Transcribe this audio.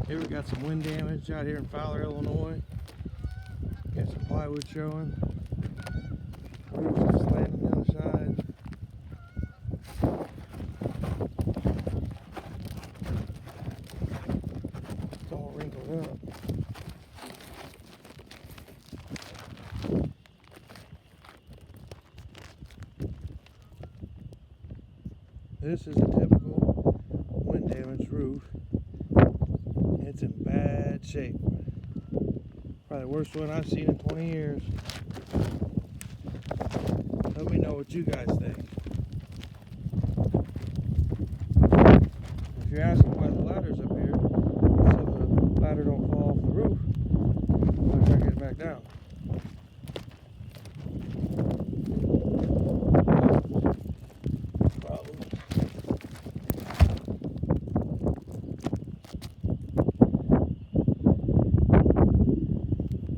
Here we got some wind damage out here in Fowler, Illinois. Got some plywood showing. Roof is slanting on the other side. It's all wrinkled up. This is a typical wind damaged roof. It's in bad shape. Probably the worst one I've seen in 20 years. Let me know what you guys think. If you're asking